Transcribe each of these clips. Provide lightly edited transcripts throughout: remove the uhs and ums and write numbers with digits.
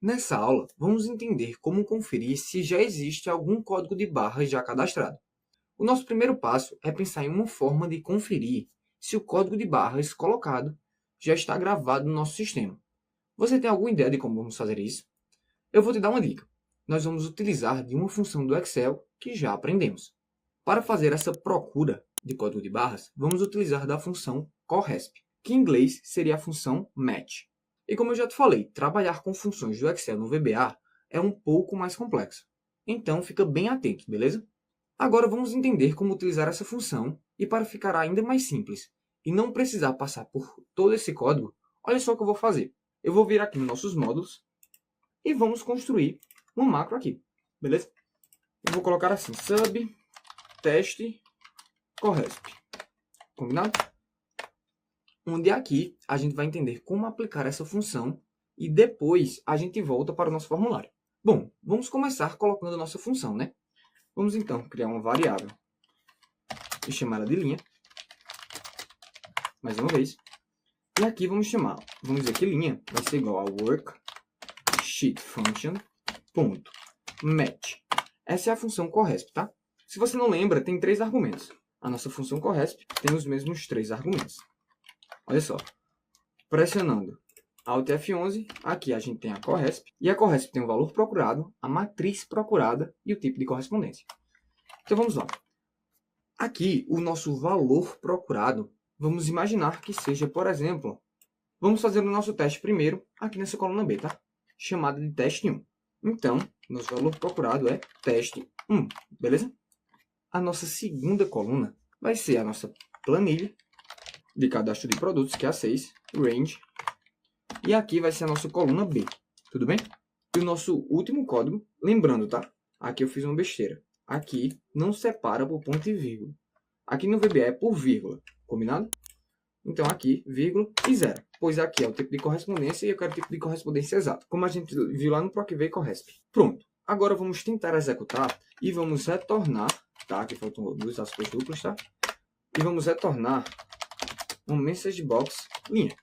Nessa aula, vamos entender como conferir se já existe algum código de barras já cadastrado. O nosso primeiro passo é pensar em uma forma de conferir se o código de barras colocado já está gravado no nosso sistema. Você tem alguma ideia de como vamos fazer isso? Eu vou te dar uma dica. Nós vamos utilizar de uma função do Excel que já aprendemos. Para fazer essa procura de código de barras, vamos utilizar da função CORRESP, que em inglês seria a função match. E como eu já te falei, trabalhar com funções do Excel no VBA é um pouco mais complexo. Então fica bem atento, beleza? Agora vamos entender como utilizar essa função e para ficar ainda mais simples e não precisar passar por todo esse código, olha só o que eu vou fazer. Eu vou vir aqui nos nossos módulos e vamos construir uma macro aqui, beleza? Eu vou colocar assim, sub teste CORRESP, combinado? Onde aqui a gente vai entender como aplicar essa função e depois a gente volta para o nosso formulário. Bom, vamos começar colocando a nossa função, né? Vamos então criar uma variável e chamar ela de linha, mais uma vez. E aqui vamos dizer que linha vai ser igual a worksheetFunction.match. Essa é a função CORRESP, tá? Se você não lembra, tem 3 argumentos. A nossa função CORRESP tem os mesmos 3 argumentos. Olha só, pressionando Alt F11, aqui a gente tem a CORRESP, e a CORRESP tem o valor procurado, a matriz procurada e o tipo de correspondência. Então vamos lá. Aqui, o nosso valor procurado, vamos imaginar que seja, por exemplo, vamos fazer o nosso teste primeiro, aqui nessa coluna B, tá? Chamada de teste 1. Então, nosso valor procurado é teste 1, beleza? A nossa segunda coluna vai ser a nossa planilha de cadastro de produtos, que é a 6, range. E aqui vai ser a nossa coluna B, tudo bem? E o nosso último código, lembrando, tá? Aqui eu fiz uma besteira. Aqui não separa por ponto e vírgula. Aqui no VBA é por vírgula, combinado? Então aqui, vírgula e zero. Pois aqui é o tipo de correspondência e eu quero o tipo de correspondência exato. Como a gente viu lá no PROC-V e CORRESP. Pronto. Agora vamos tentar executar e vamos retornar, tá? Aqui faltam 2 aspas duplas, tá? E vamos retornar um message box linha.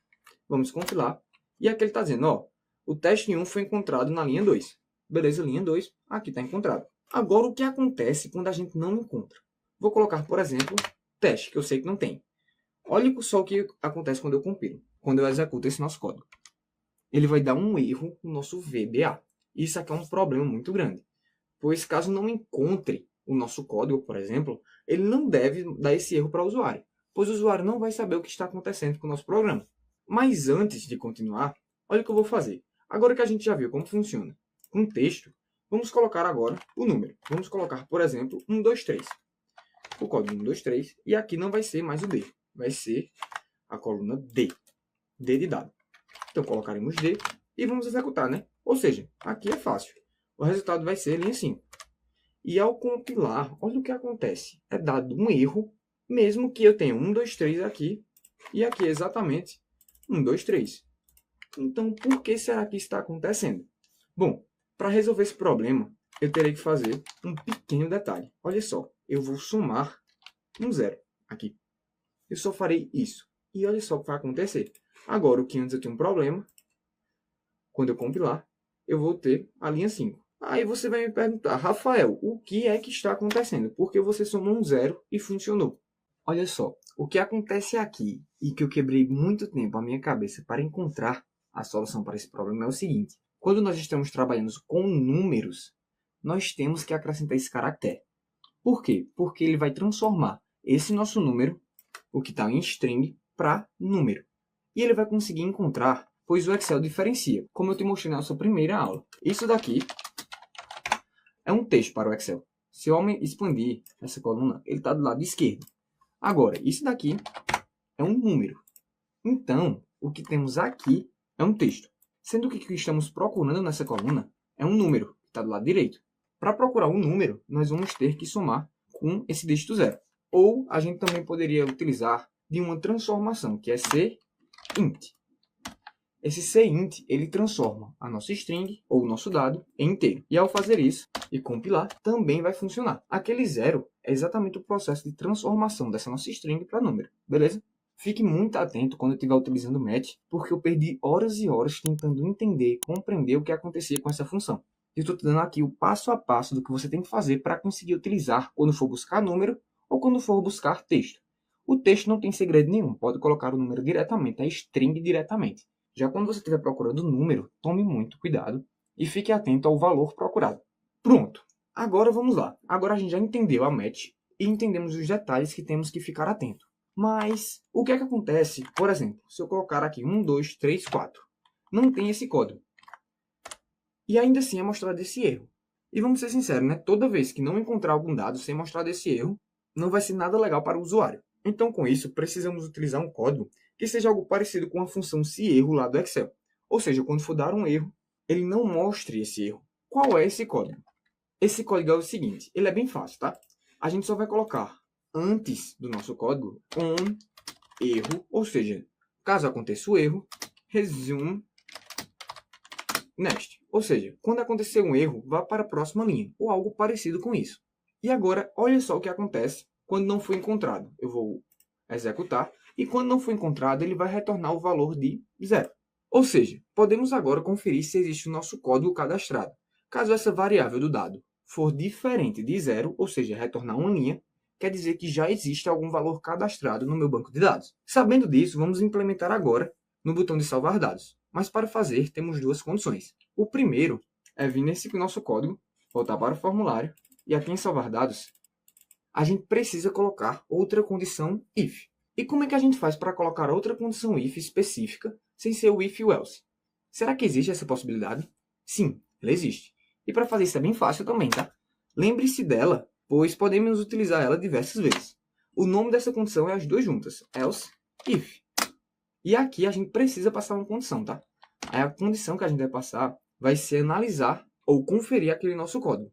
Vamos compilar. E aqui ele está dizendo, ó, o teste 1 foi encontrado na linha 2. Beleza, linha 2, aqui está encontrado. Agora, o que acontece quando a gente não encontra? Vou colocar, por exemplo, teste, que eu sei que não tem. Olha só o que acontece quando eu compilo, quando eu executo esse nosso código. Ele vai dar um erro no nosso VBA. Isso aqui é um problema muito grande, pois caso não encontre o nosso código, por exemplo, ele não deve dar esse erro para o usuário, pois o usuário não vai saber o que está acontecendo com o nosso programa. Mas antes de continuar, olha o que eu vou fazer. Agora que a gente já viu como funciona com texto, vamos colocar agora o número. Vamos colocar, por exemplo, 123. O código 123, e aqui não vai ser mais o D, vai ser a coluna D. D de dado. Então colocaremos D e vamos executar, né? Ou seja, aqui é fácil. O resultado vai ser linha 5. E ao compilar, olha o que acontece. É dado um erro, mesmo que eu tenha 123 aqui, e aqui é exatamente 123. Então, por que será que isso está acontecendo? Bom, para resolver esse problema, eu terei que fazer um pequeno detalhe. Olha só, eu vou somar um zero aqui. Eu só farei isso. E olha só o que vai acontecer. Agora, o que antes eu tinha um problema, quando eu compilar, eu vou ter a linha 5. Aí você vai me perguntar, Rafael, o que é que está acontecendo? Porque você somou um zero e funcionou. Olha só, o que acontece aqui, e que eu quebrei muito tempo a minha cabeça para encontrar a solução para esse problema, é o seguinte. Quando nós estamos trabalhando com números, nós temos que acrescentar esse caractere. Por quê? Porque ele vai transformar esse nosso número, o que está em string, para número. E ele vai conseguir encontrar, pois o Excel diferencia, como eu te mostrei na nossa primeira aula. Isso daqui é um texto para o Excel. Se eu expandir essa coluna, ele está do lado esquerdo. Agora, isso daqui é um número. Então, o que temos aqui é um texto. Sendo que o que estamos procurando nessa coluna é um número, que está do lado direito. Para procurar um número, nós vamos ter que somar com esse dígito zero. Ou a gente também poderia utilizar de uma transformação, que é cint. Esse cint, ele transforma a nossa string, ou o nosso dado, em inteiro. E ao fazer isso e compilar, também vai funcionar. Aquele zero é exatamente o processo de transformação dessa nossa string para número, beleza? Fique muito atento quando eu estiver utilizando o match, porque eu perdi horas e horas tentando entender, compreender o que acontecia com essa função. Eu estou te dando aqui o passo a passo do que você tem que fazer para conseguir utilizar quando for buscar número ou quando for buscar texto. O texto não tem segredo nenhum, pode colocar o número diretamente, a string diretamente. Já quando você estiver procurando o número, tome muito cuidado e fique atento ao valor procurado. Pronto! Agora vamos lá. Agora a gente já entendeu a match e entendemos os detalhes que temos que ficar atento. Mas o que é que acontece, por exemplo, se eu colocar aqui 1, 2, 3, 4, não tem esse código. E ainda assim é mostrado esse erro. E vamos ser sinceros, né? Toda vez que não encontrar algum dado sem mostrar esse erro, não vai ser nada legal para o usuário. Então, com isso, precisamos utilizar um código que seja algo parecido com a função seErro lá do Excel. Ou seja, quando for dar um erro, ele não mostre esse erro. Qual é esse código? Esse código é o seguinte, ele é bem fácil, tá? A gente só vai colocar antes do nosso código um erro, ou seja, caso aconteça o erro, resume next. Ou seja, quando acontecer um erro, vá para a próxima linha, ou algo parecido com isso. E agora, olha só o que acontece quando não foi encontrado. Eu vou executar, e quando não foi encontrado, ele vai retornar o valor de 0. Ou seja, podemos agora conferir se existe o nosso código cadastrado. Caso essa variável do dado for diferente de 0, ou seja, retornar uma linha, quer dizer que já existe algum valor cadastrado no meu banco de dados. Sabendo disso, vamos implementar agora no botão de salvar dados. Mas para fazer, temos duas condições. O primeiro é vir nesse nosso código, voltar para o formulário, e aqui em salvar dados, a gente precisa colocar outra condição if. E como é que a gente faz para colocar outra condição if específica, sem ser o if e o else? Será que existe essa possibilidade? Sim, ela existe. E para fazer isso é bem fácil também, tá? Lembre-se dela, pois podemos utilizar ela diversas vezes. O nome dessa condição é as duas juntas, else, if. E aqui a gente precisa passar uma condição, tá? Aí a condição que a gente vai passar vai ser analisar ou conferir aquele nosso código.